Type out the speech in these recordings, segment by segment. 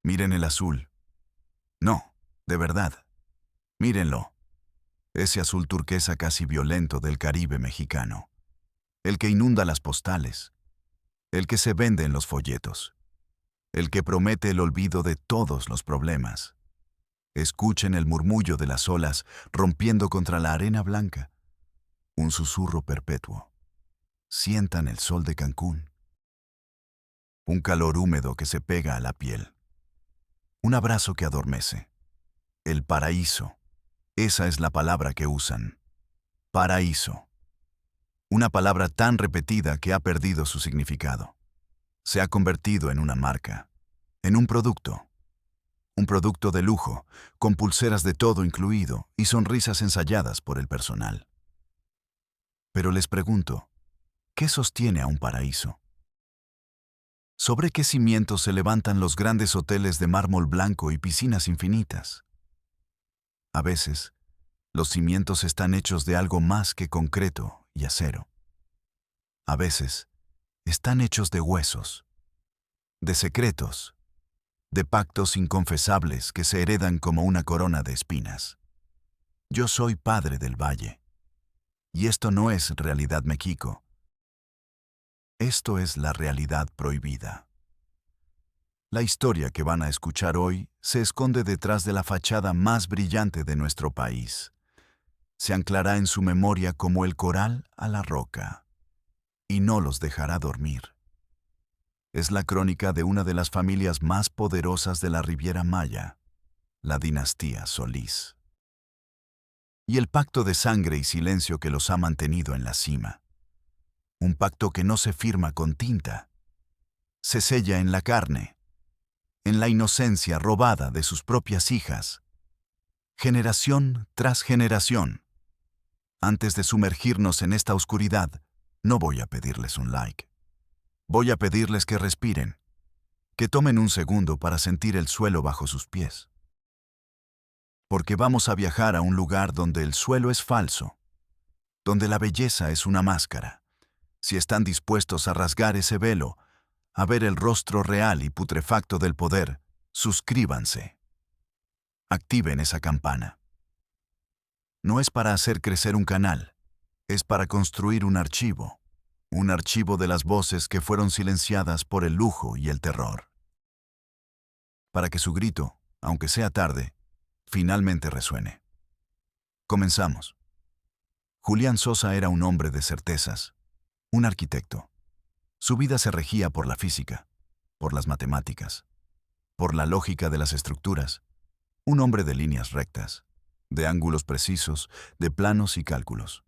Miren el azul. No, de verdad. Mírenlo. Ese azul turquesa casi violento del Caribe mexicano. El que inunda las postales. El que se vende en los folletos. El que promete el olvido de todos los problemas. Escuchen el murmullo de las olas rompiendo contra la arena blanca. Un susurro perpetuo. Sientan el sol de Cancún. Un calor húmedo que se pega a la piel. Un abrazo que adormece. El paraíso. Esa es la palabra que usan. Paraíso. Una palabra tan repetida que ha perdido su significado. Se ha convertido en una marca, en un producto. Un producto de lujo, con pulseras de todo incluido y sonrisas ensayadas por el personal. Pero les pregunto, ¿qué sostiene a un paraíso? ¿Sobre qué cimientos se levantan los grandes hoteles de mármol blanco y piscinas infinitas? A veces, los cimientos están hechos de algo más que concreto y acero. A veces, están hechos de huesos, de secretos, de pactos inconfesables que se heredan como una corona de espinas. Yo soy padre del valle. Y esto no es realidad México. Esto es la realidad prohibida. La historia que van a escuchar hoy se esconde detrás de la fachada más brillante de nuestro país. Se anclará en su memoria como el coral a la roca. Y no los dejará dormir. Es la crónica de una de las familias más poderosas de la Riviera Maya, la dinastía Solís. Y el pacto de sangre y silencio que los ha mantenido en la cima. Un pacto que no se firma con tinta. Se sella en la carne, en la inocencia robada de sus propias hijas. Generación tras generación. Antes de sumergirnos en esta oscuridad, no voy a pedirles un like. Voy a pedirles que respiren, que tomen un segundo para sentir el suelo bajo sus pies. Porque vamos a viajar a un lugar donde el suelo es falso, donde la belleza es una máscara. Si están dispuestos a rasgar ese velo, a ver el rostro real y putrefacto del poder, suscríbanse. Activen esa campana. No es para hacer crecer un canal, es para construir un archivo de las voces que fueron silenciadas por el lujo y el terror. Para que su grito, aunque sea tarde, finalmente resuene. Comenzamos. Julián Sosa era un hombre de certezas, un arquitecto. Su vida se regía por la física, por las matemáticas, por la lógica de las estructuras. Un hombre de líneas rectas, de ángulos precisos, de planos y cálculos.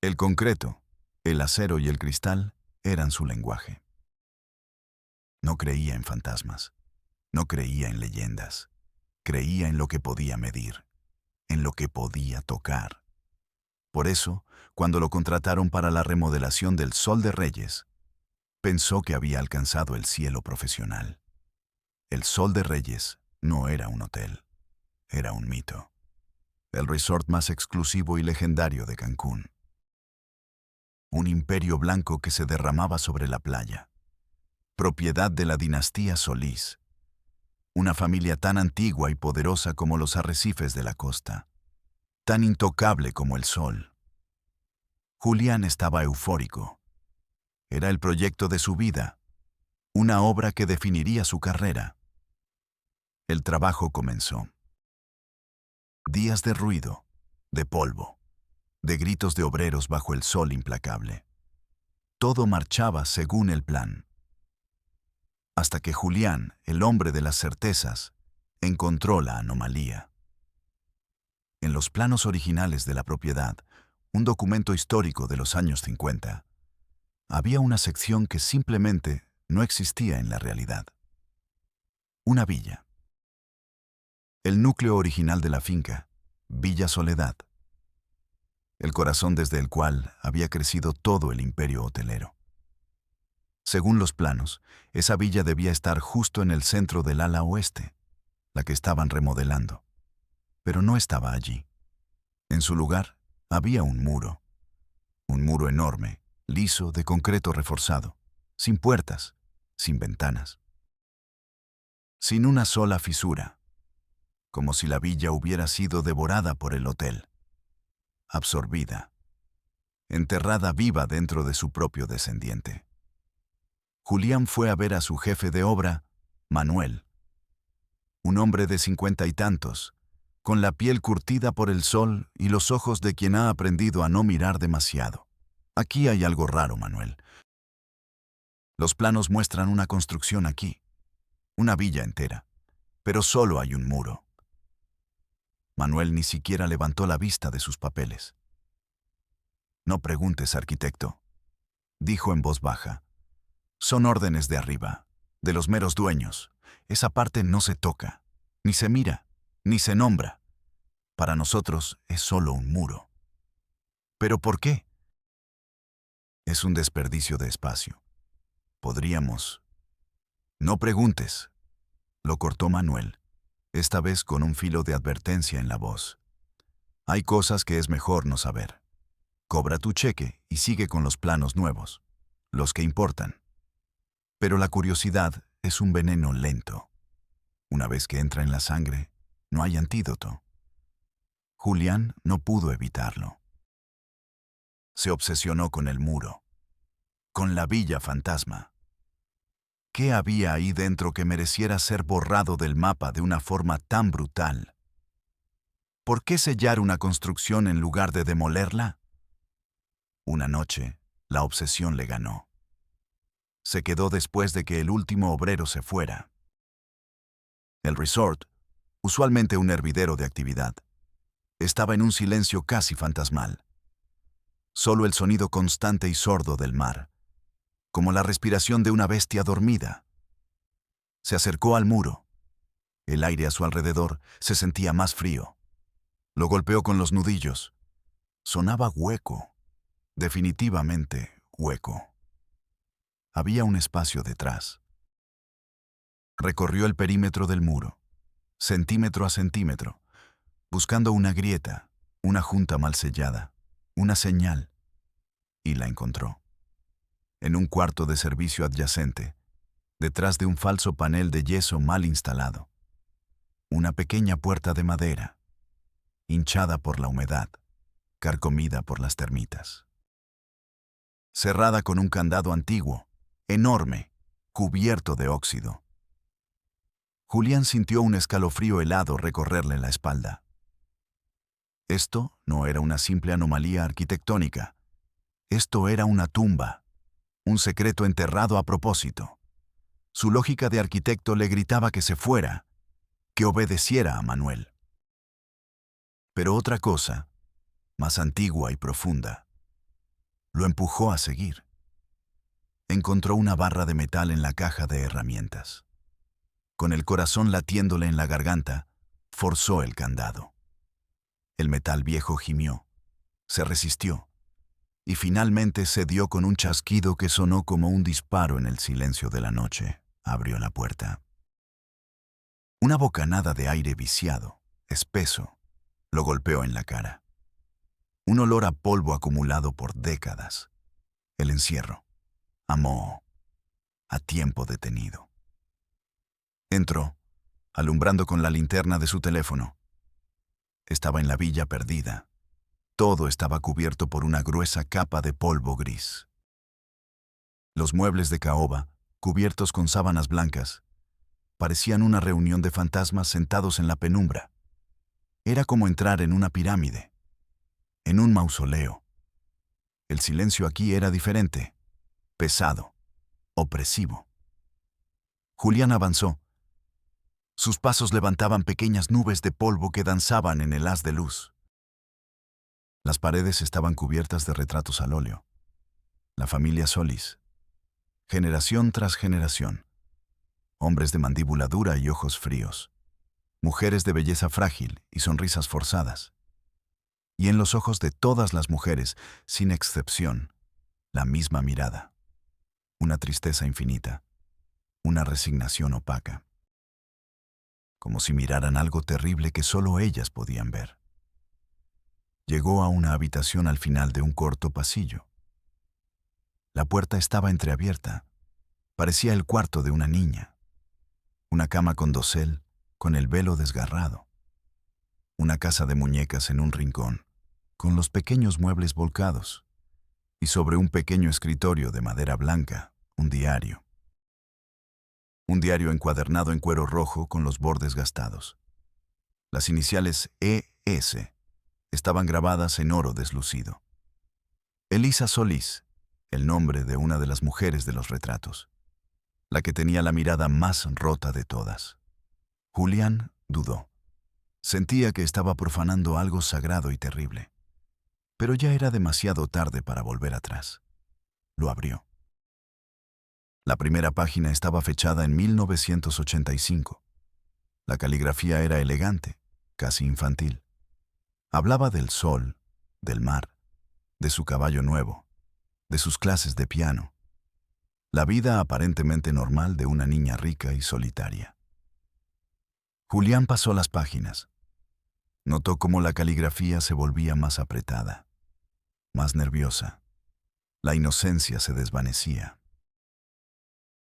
El concreto, el acero y el cristal eran su lenguaje. No creía en fantasmas, no creía en leyendas, creía en lo que podía medir, en lo que podía tocar. Por eso, cuando lo contrataron para la remodelación del Sol de Reyes, pensó que había alcanzado el cielo profesional. El Sol de Reyes no era un hotel, era un mito. El resort más exclusivo y legendario de Cancún. Un imperio blanco que se derramaba sobre la playa. Propiedad de la dinastía Solís. Una familia tan antigua y poderosa como los arrecifes de la costa. Tan intocable como el sol. Julián estaba eufórico. Era el proyecto de su vida. Una obra que definiría su carrera. El trabajo comenzó. Días de ruido, de polvo, de gritos de obreros bajo el sol implacable. Todo marchaba según el plan. Hasta que Julián, el hombre de las certezas, encontró la anomalía. En los planos originales de la propiedad, un documento histórico de los años 50, había una sección que simplemente no existía en la realidad. Una villa. El núcleo original de la finca, Villa Soledad. El corazón desde el cual había crecido todo el imperio hotelero. Según los planos, esa villa debía estar justo en el centro del ala oeste, la que estaban remodelando. Pero no estaba allí. En su lugar había un muro enorme, liso, de concreto reforzado, sin puertas, sin ventanas. sin una sola fisura, como si la villa hubiera sido devorada por el hotel, absorbida, enterrada viva dentro de su propio descendiente. Julián fue a ver a su jefe de obra, Manuel, un hombre de 50 y tantos, con la piel curtida por el sol y los ojos de quien ha aprendido a no mirar demasiado. Aquí hay algo raro, Manuel. Los planos muestran una construcción aquí, una villa entera, pero solo hay un muro. Manuel ni siquiera levantó la vista de sus papeles. No preguntes, arquitecto, dijo en voz baja. Son órdenes de arriba, de los meros dueños. Esa parte no se toca, ni se mira, ni se nombra. Para nosotros es solo un muro. ¿Pero por qué? Es un desperdicio de espacio. Podríamos... No preguntes, lo cortó Manuel, esta vez con un filo de advertencia en la voz. Hay cosas que es mejor no saber. Cobra tu cheque y sigue con los planos nuevos, los que importan. Pero la curiosidad es un veneno lento. Una vez que entra en la sangre, no hay antídoto. Julián no pudo evitarlo. Se obsesionó con el muro, con la villa fantasma. ¿Qué había ahí dentro que mereciera ser borrado del mapa de una forma tan brutal? ¿Por qué sellar una construcción en lugar de demolerla? Una noche, la obsesión le ganó. Se quedó después de que el último obrero se fuera. El resort, usualmente un hervidero de actividad, estaba en un silencio casi fantasmal. Solo el sonido constante y sordo del mar, como la respiración de una bestia dormida. Se acercó al muro. El aire a su alrededor se sentía más frío. Lo golpeó con los nudillos. Sonaba hueco, definitivamente hueco. Había un espacio detrás. Recorrió el perímetro del muro, centímetro a centímetro, buscando una grieta, una junta mal sellada, una señal, y la encontró. En un cuarto de servicio adyacente, detrás de un falso panel de yeso mal instalado. Una pequeña puerta de madera, hinchada por la humedad, carcomida por las termitas. Cerrada con un candado antiguo, enorme, cubierto de óxido. Julián sintió un escalofrío helado recorrerle la espalda. Esto no era una simple anomalía arquitectónica. Esto era una tumba, un secreto enterrado a propósito. Su lógica de arquitecto le gritaba que se fuera, que obedeciera a Manuel. Pero otra cosa, más antigua y profunda, lo empujó a seguir. Encontró una barra de metal en la caja de herramientas. Con el corazón latiéndole en la garganta, forzó el candado. El metal viejo gimió, se resistió, y finalmente cedió con un chasquido que sonó como un disparo en el silencio de la noche. Abrió la puerta. Una bocanada de aire viciado, espeso, lo golpeó en la cara. Un olor a polvo acumulado por décadas. El encierro. A moho. A tiempo detenido. Entró, alumbrando con la linterna de su teléfono. Estaba en la villa perdida. Todo estaba cubierto por una gruesa capa de polvo gris. Los muebles de caoba, cubiertos con sábanas blancas, parecían una reunión de fantasmas sentados en la penumbra. Era como entrar en una pirámide, en un mausoleo. El silencio aquí era diferente, pesado, opresivo. Julián avanzó. Sus pasos levantaban pequeñas nubes de polvo que danzaban en el haz de luz. Las paredes estaban cubiertas de retratos al óleo. La familia Solis, generación tras generación. Hombres de mandíbula dura y ojos fríos. Mujeres de belleza frágil y sonrisas forzadas. Y en los ojos de todas las mujeres, sin excepción, la misma mirada. Una tristeza infinita. Una resignación opaca. Como si miraran algo terrible que solo ellas podían ver. Llegó a una habitación al final de un corto pasillo. La puerta estaba entreabierta. Parecía el cuarto de una niña. Una cama con dosel, con el velo desgarrado. Una casa de muñecas en un rincón, con los pequeños muebles volcados. Y sobre un pequeño escritorio de madera blanca, un diario. Un diario encuadernado en cuero rojo con los bordes gastados. Las iniciales E.S. estaban grabadas en oro deslucido. Elisa Solís, el nombre de una de las mujeres de los retratos, la que tenía la mirada más rota de todas. Julián dudó. Sentía que estaba profanando algo sagrado y terrible. Pero ya era demasiado tarde para volver atrás. Lo abrió. La primera página estaba fechada en 1985. La caligrafía era elegante, casi infantil. Hablaba del sol, del mar, de su caballo nuevo, de sus clases de piano. La vida aparentemente normal de una niña rica y solitaria. Julián pasó las páginas. Notó cómo la caligrafía se volvía más apretada, más nerviosa. La inocencia se desvanecía,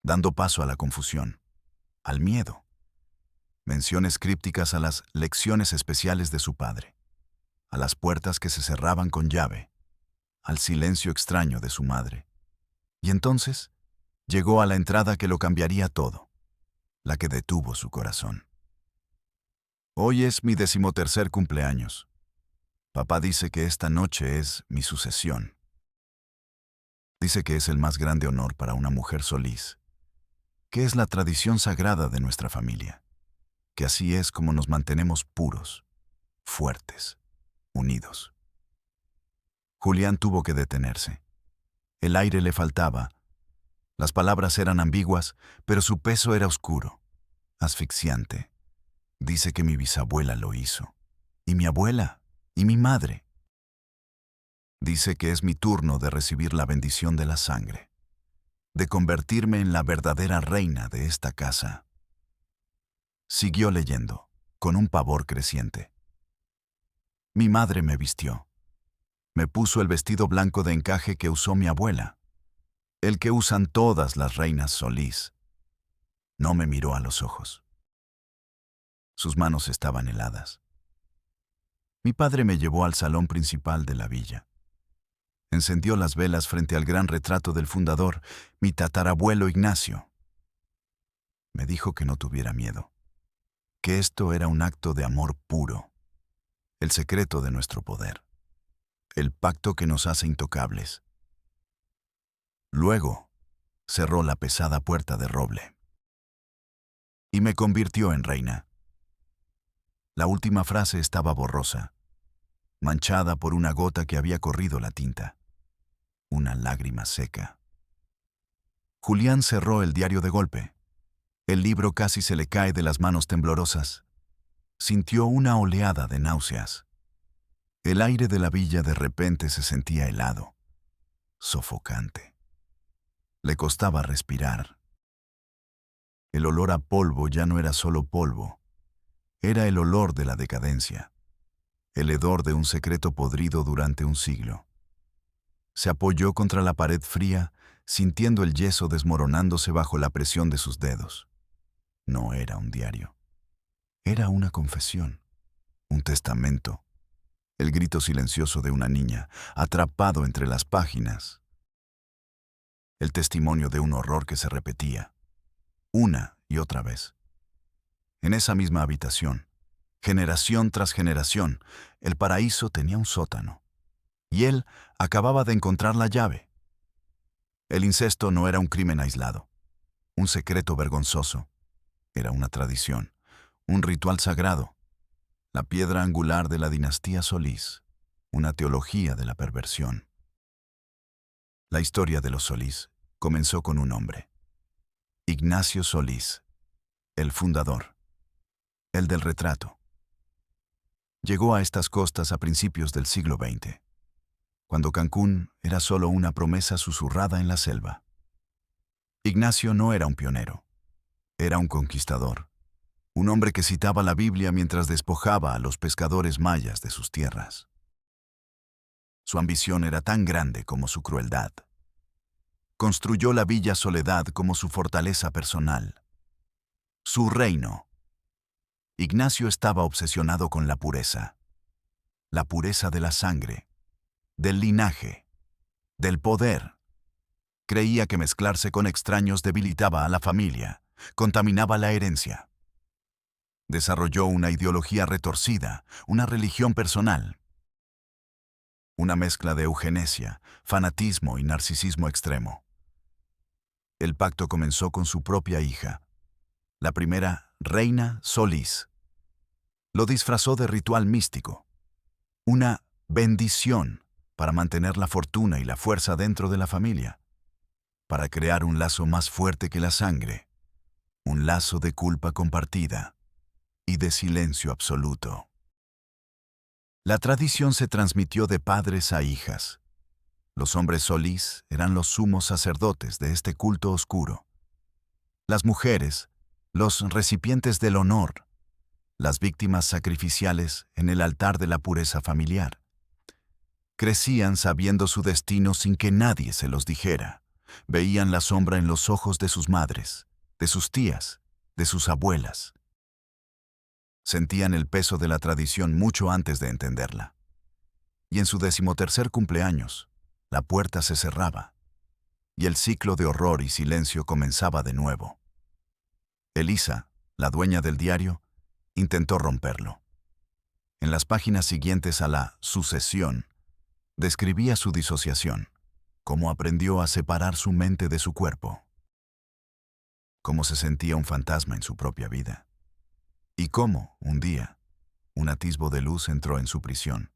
dando paso a la confusión, al miedo. Menciones crípticas a las lecciones especiales de su padre, a las puertas que se cerraban con llave, al silencio extraño de su madre. Y entonces llegó a la entrada que lo cambiaría todo, la que detuvo su corazón. Hoy es mi 13º cumpleaños. Papá dice que esta noche es mi sucesión. Dice que es el más grande honor para una mujer Solís, que es la tradición sagrada de nuestra familia, que así es como nos mantenemos puros, fuertes, unidos. Julián tuvo que detenerse. El aire le faltaba. Las palabras eran ambiguas, pero su peso era oscuro, asfixiante. Dice que mi bisabuela lo hizo, y mi abuela, y mi madre. Dice que es mi turno de recibir la bendición de la sangre, de convertirme en la verdadera reina de esta casa. Siguió leyendo, con un pavor creciente. Mi madre me vistió. Me puso el vestido blanco de encaje que usó mi abuela, el que usan todas las reinas Solís. No me miró a los ojos. Sus manos estaban heladas. Mi padre me llevó al salón principal de la villa. Encendió las velas frente al gran retrato del fundador, mi tatarabuelo Ignacio. Me dijo que no tuviera miedo, que esto era un acto de amor puro, el secreto de nuestro poder, el pacto que nos hace intocables. Luego, cerró la pesada puerta de roble y me convirtió en reina. La última frase estaba borrosa, manchada por una gota que había corrido la tinta, una lágrima seca. Julián cerró el diario de golpe. El libro casi se le cae de las manos temblorosas. Sintió una oleada de náuseas. El aire de la villa de repente se sentía helado, sofocante. Le costaba respirar. El olor a polvo ya no era solo polvo, era el olor de la decadencia, el hedor de un secreto podrido durante un siglo. Se apoyó contra la pared fría, sintiendo el yeso desmoronándose bajo la presión de sus dedos. No era un diario. Era una confesión, un testamento, el grito silencioso de una niña, atrapado entre las páginas. El testimonio de un horror que se repetía, una y otra vez. En esa misma habitación, generación tras generación, el paraíso tenía un sótano, y él acababa de encontrar la llave. El incesto no era un crimen aislado, un secreto vergonzoso. Era una tradición, un ritual sagrado, la piedra angular de la dinastía Solís, una teología de la perversión. La historia de los Solís comenzó con un hombre, Ignacio Solís, el fundador, el del retrato. Llegó a estas costas a principios del siglo XX, cuando Cancún era solo una promesa susurrada en la selva. Ignacio no era un pionero, era un conquistador, un hombre que citaba la Biblia mientras despojaba a los pescadores mayas de sus tierras. Su ambición era tan grande como su crueldad. Construyó la Villa Soledad como su fortaleza personal. Su reino. Ignacio estaba obsesionado con la pureza de la sangre, del linaje, del poder. Creía que mezclarse con extraños debilitaba a la familia, contaminaba la herencia. Desarrolló una ideología retorcida, una religión personal. Una mezcla de eugenesia, fanatismo y narcisismo extremo. El pacto comenzó con su propia hija, la primera reina Solís. Lo disfrazó de ritual místico, una bendición para mantener la fortuna y la fuerza dentro de la familia, para crear un lazo más fuerte que la sangre, un lazo de culpa compartida y de silencio absoluto. La tradición se transmitió de padres a hijas. Los hombres Solís eran los sumos sacerdotes de este culto oscuro. Las mujeres, los recipientes del honor, las víctimas sacrificiales en el altar de la pureza familiar. Crecían sabiendo su destino sin que nadie se los dijera. Veían la sombra en los ojos de sus madres, de sus tías, de sus abuelas. Sentían el peso de la tradición mucho antes de entenderla. Y en su 13º cumpleaños, la puerta se cerraba, y el ciclo de horror y silencio comenzaba de nuevo. Elisa, la dueña del diario, intentó romperlo. En las páginas siguientes a la sucesión, describía su disociación, cómo aprendió a separar su mente de su cuerpo, cómo se sentía un fantasma en su propia vida, y cómo, un día, un atisbo de luz entró en su prisión.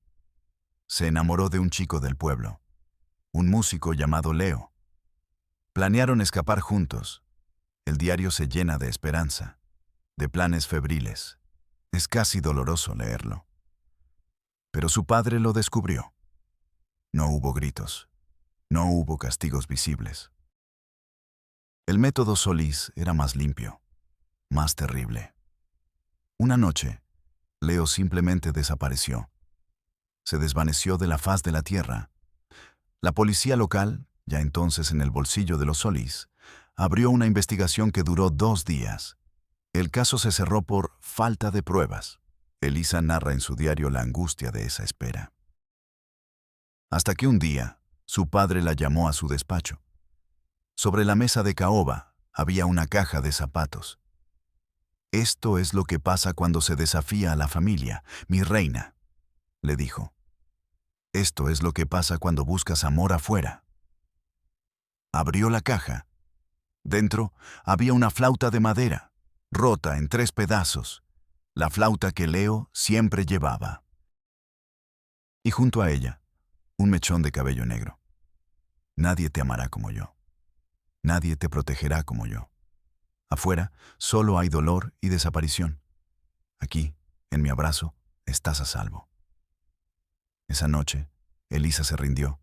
Se enamoró de un chico del pueblo, un músico llamado Leo. Planearon escapar juntos. El diario se llena de esperanza, de planes febriles. Es casi doloroso leerlo. Pero su padre lo descubrió. No hubo gritos. No hubo castigos visibles. El método Solís era más limpio, más terrible. Una noche, Leo simplemente desapareció. Se desvaneció de la faz de la tierra. La policía local, ya entonces en el bolsillo de los Solís, abrió una investigación que duró 2 días. El caso se cerró por falta de pruebas. Elisa narra en su diario la angustia de esa espera. Hasta que un día, su padre la llamó a su despacho. Sobre la mesa de caoba había una caja de zapatos. «Esto es lo que pasa cuando se desafía a la familia, mi reina», le dijo. «Esto es lo que pasa cuando buscas amor afuera». Abrió la caja. Dentro había una flauta de madera, rota en 3 pedazos, la flauta que Leo siempre llevaba. Y junto a ella, un mechón de cabello negro. Nadie te amará como yo. Nadie te protegerá como yo. Afuera solo hay dolor y desaparición. Aquí, en mi abrazo, estás a salvo. Esa noche, Elisa se rindió.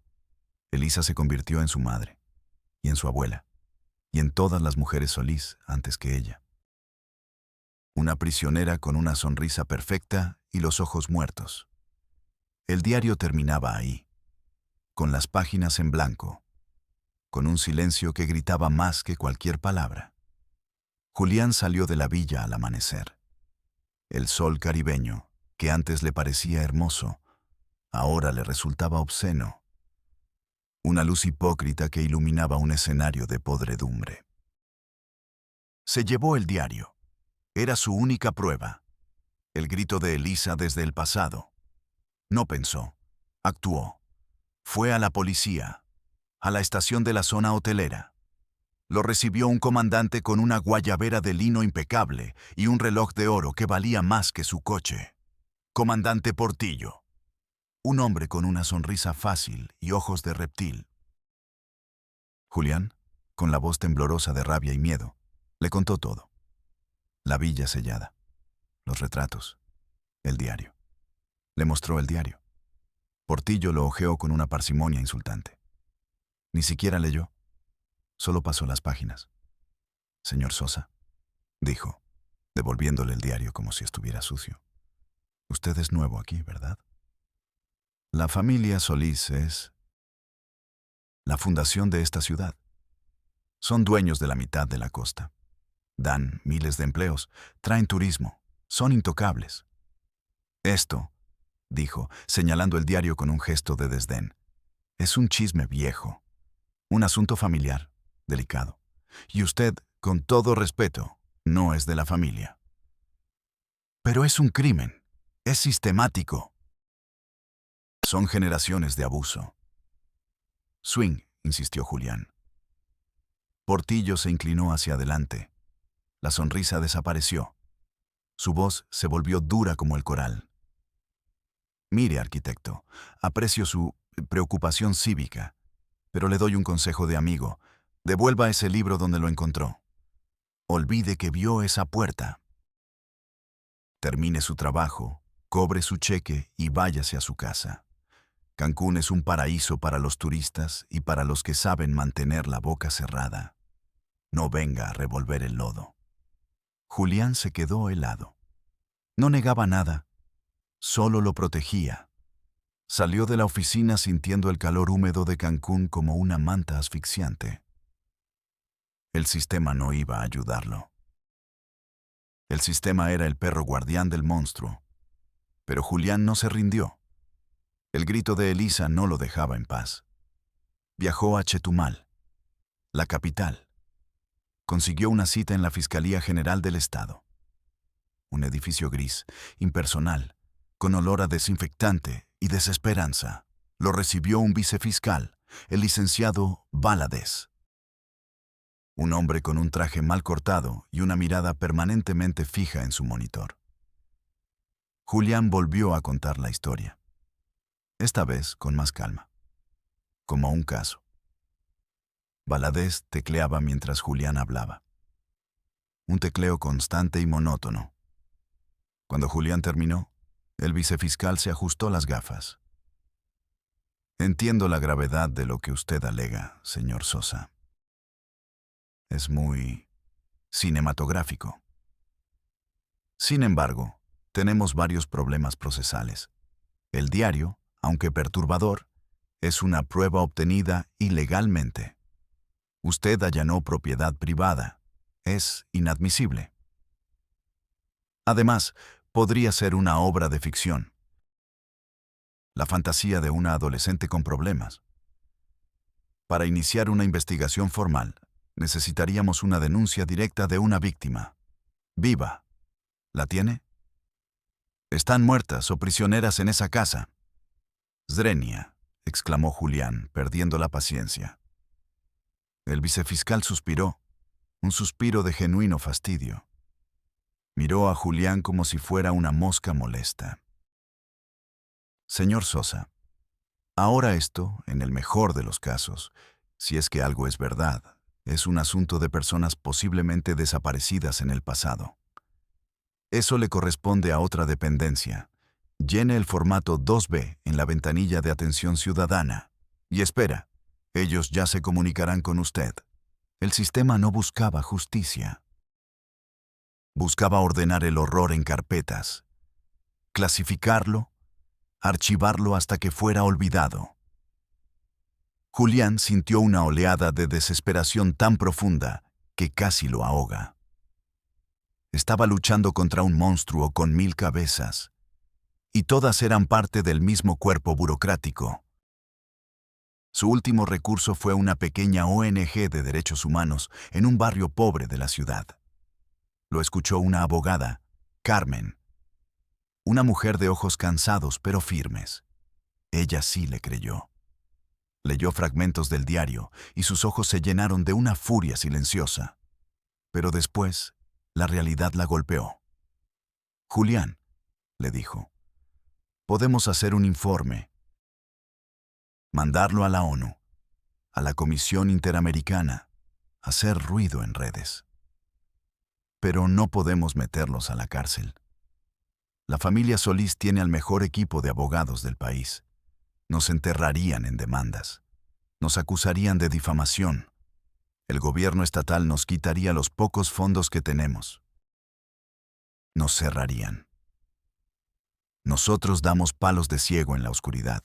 Elisa se convirtió en su madre, y en su abuela, y en todas las mujeres Solís antes que ella. Una prisionera con una sonrisa perfecta y los ojos muertos. El diario terminaba ahí, con las páginas en blanco, con un silencio que gritaba más que cualquier palabra. Julián salió de la villa al amanecer. El sol caribeño, que antes le parecía hermoso, ahora le resultaba obsceno. Una luz hipócrita que iluminaba un escenario de podredumbre. Se llevó el diario. Era su única prueba. El grito de Elisa desde el pasado. No pensó. Actuó. Fue a la policía, a la estación de la zona hotelera. Lo recibió un comandante con una guayabera de lino impecable y un reloj de oro que valía más que su coche. Comandante Portillo. Un hombre con una sonrisa fácil y ojos de reptil. Julián, con la voz temblorosa de rabia y miedo, le contó todo. La villa sellada, los retratos, el diario. Le mostró el diario. Portillo lo hojeó con una parsimonia insultante. Ni siquiera leyó. Solo pasó las páginas. «Señor Sosa», dijo, devolviéndole el diario como si estuviera sucio. «Usted es nuevo aquí, ¿verdad? La familia Solís es la fundación de esta ciudad. Son dueños de la mitad de la costa. Dan miles de empleos, traen turismo, son intocables. Esto, dijo, señalando el diario con un gesto de desdén, es un chisme viejo, un asunto familiar, delicado. Y usted, con todo respeto, no es de la familia. Pero es un crimen, es sistemático. Son generaciones de abuso. Swing, insistió Julián. Portillo se inclinó hacia adelante. La sonrisa desapareció. Su voz se volvió dura como el coral. Mire, arquitecto, aprecio su preocupación cívica, pero le doy un consejo de amigo. Devuelva ese libro donde lo encontró. Olvide que vio esa puerta. Termine su trabajo, cobre su cheque y váyase a su casa. Cancún es un paraíso para los turistas y para los que saben mantener la boca cerrada. No venga a revolver el lodo. Julián se quedó helado. No negaba nada, solo lo protegía. Salió de la oficina sintiendo el calor húmedo de Cancún como una manta asfixiante. El sistema no iba a ayudarlo. El sistema era el perro guardián del monstruo. Pero Julián no se rindió. El grito de Elisa no lo dejaba en paz. Viajó a Chetumal, la capital. Consiguió una cita en la Fiscalía General del Estado. Un edificio gris, impersonal, con olor a desinfectante y desesperanza. Lo recibió un vicefiscal, el licenciado Valadez. Un hombre con un traje mal cortado y una mirada permanentemente fija en su monitor. Julián volvió a contar la historia. Esta vez con más calma. Como un caso. Valadez tecleaba mientras Julián hablaba. Un tecleo constante y monótono. Cuando Julián terminó, el vicefiscal se ajustó las gafas. Entiendo la gravedad de lo que usted alega, señor Sosa. Es muy cinematográfico. Sin embargo, tenemos varios problemas procesales. El diario, aunque perturbador, es una prueba obtenida ilegalmente. Usted allanó propiedad privada. Es inadmisible. Además, podría ser una obra de ficción. La fantasía de una adolescente con problemas. Para iniciar una investigación formal, necesitaríamos una denuncia directa de una víctima. Viva. ¿La tiene? Están muertas o prisioneras en esa casa. Zrenia, exclamó Julián, perdiendo la paciencia. El vicefiscal suspiró, un suspiro de genuino fastidio. Miró a Julián como si fuera una mosca molesta. Señor Sosa, ahora esto, en el mejor de los casos, si es que algo es verdad, es un asunto de personas posiblemente desaparecidas en el pasado. Eso le corresponde a otra dependencia. Llene el formato 2B en la ventanilla de atención ciudadana. Y espera, ellos ya se comunicarán con usted. El sistema no buscaba justicia. Buscaba ordenar el horror en carpetas, clasificarlo, archivarlo hasta que fuera olvidado. Julián sintió una oleada de desesperación tan profunda que casi lo ahoga. Estaba luchando contra un monstruo con 1000 cabezas, y todas eran parte del mismo cuerpo burocrático. Su último recurso fue una pequeña ONG de derechos humanos en un barrio pobre de la ciudad. Lo escuchó una abogada, Carmen, una mujer de ojos cansados pero firmes. Ella sí le creyó. Leyó fragmentos del diario y sus ojos se llenaron de una furia silenciosa. Pero después, la realidad la golpeó. Julián, le dijo, podemos hacer un informe, mandarlo a la ONU, a la Comisión Interamericana, hacer ruido en redes. Pero no podemos meterlos a la cárcel. La familia Solís tiene al mejor equipo de abogados del país. Nos enterrarían en demandas. Nos acusarían de difamación. El gobierno estatal nos quitaría los pocos fondos que tenemos. Nos cerrarían. Nosotros damos palos de ciego en la oscuridad.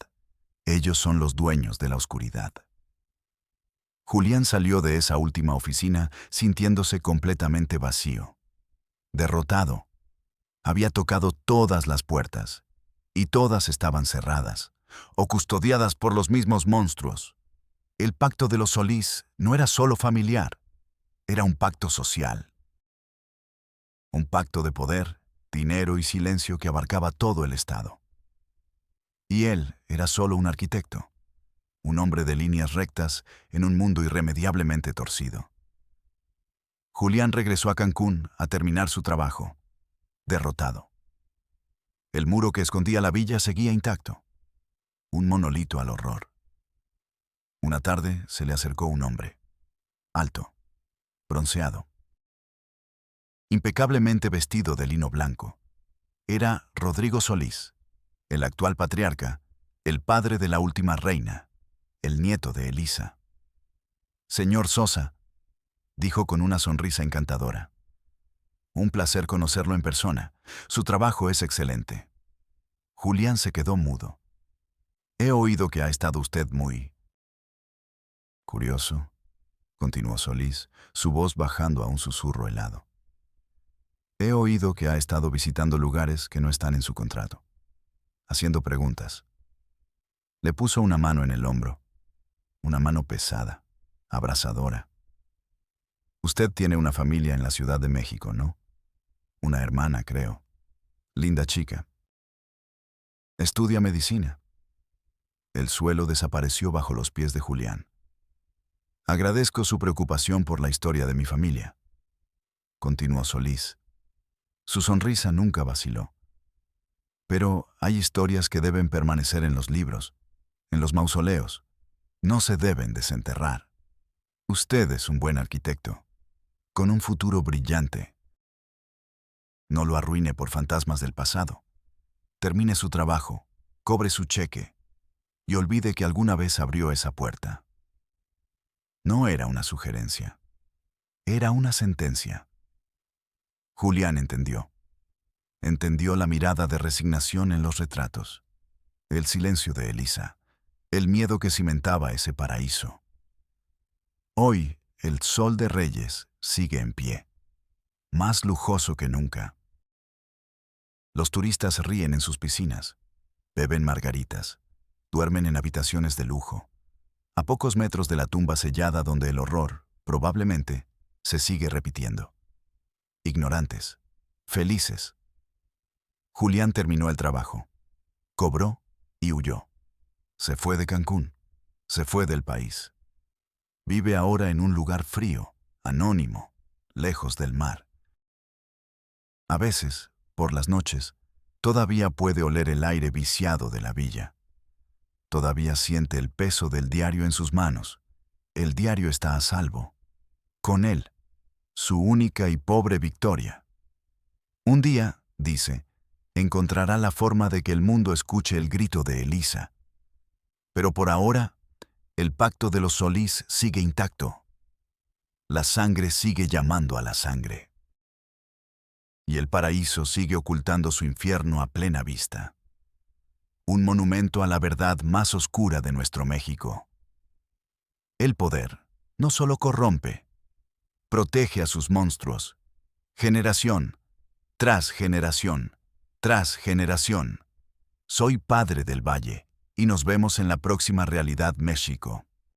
Ellos son los dueños de la oscuridad. Julián salió de esa última oficina sintiéndose completamente vacío, derrotado. Había tocado todas las puertas, y todas estaban cerradas, o custodiadas por los mismos monstruos. El pacto de los Solís no era solo familiar, era un pacto social. Un pacto de poder, dinero y silencio que abarcaba todo el Estado. Y él era solo un arquitecto, un hombre de líneas rectas en un mundo irremediablemente torcido. Julián regresó a Cancún a terminar su trabajo, derrotado. El muro que escondía la villa seguía intacto, un monolito al horror. Una tarde se le acercó un hombre, alto, bronceado, impecablemente vestido de lino blanco. Era Rodrigo Solís, el actual patriarca, el padre de la última reina, el nieto de Elisa. Señor Sosa, dijo con una sonrisa encantadora. Un placer conocerlo en persona. Su trabajo es excelente. Julián se quedó mudo. He oído que ha estado usted muy curioso, continuó Solís, su voz bajando a un susurro helado. He oído que ha estado visitando lugares que no están en su contrato, haciendo preguntas. Le puso una mano en el hombro, una mano pesada, abrasadora. Usted tiene una familia en la Ciudad de México, ¿no? Una hermana, creo. Linda chica. Estudia medicina. El suelo desapareció bajo los pies de Julián. Agradezco su preocupación por la historia de mi familia, continuó Solís. Su sonrisa nunca vaciló. Pero hay historias que deben permanecer en los libros, en los mausoleos. No se deben desenterrar. Usted es un buen arquitecto, con un futuro brillante. No lo arruine por fantasmas del pasado. Termine su trabajo, cobre su cheque y olvide que alguna vez abrió esa puerta. No era una sugerencia, era una sentencia. Julián entendió. Entendió la mirada de resignación en los retratos, el silencio de Elisa, el miedo que cimentaba ese paraíso. Hoy, el Sol de Reyes sigue en pie, más lujoso que nunca. Los turistas ríen en sus piscinas, beben margaritas, duermen en habitaciones de lujo, a pocos metros de la tumba sellada donde el horror, probablemente, se sigue repitiendo. Ignorantes, felices. Julián terminó el trabajo, cobró y huyó. Se fue de Cancún, se fue del país. Vive ahora en un lugar frío, anónimo, lejos del mar. A veces, por las noches, todavía puede oler el aire viciado de la villa. Todavía siente el peso del diario en sus manos. El diario está a salvo. Con él, su única y pobre victoria. Un día, dice, encontrará la forma de que el mundo escuche el grito de Elisa. Pero por ahora, el pacto de los Solís sigue intacto. La sangre sigue llamando a la sangre. Y el paraíso sigue ocultando su infierno a plena vista. Un monumento a la verdad más oscura de nuestro México. El poder no solo corrompe, protege a sus monstruos, generación tras generación, tras generación. Soy Padre del Valle, y nos vemos en la próxima Realidad México.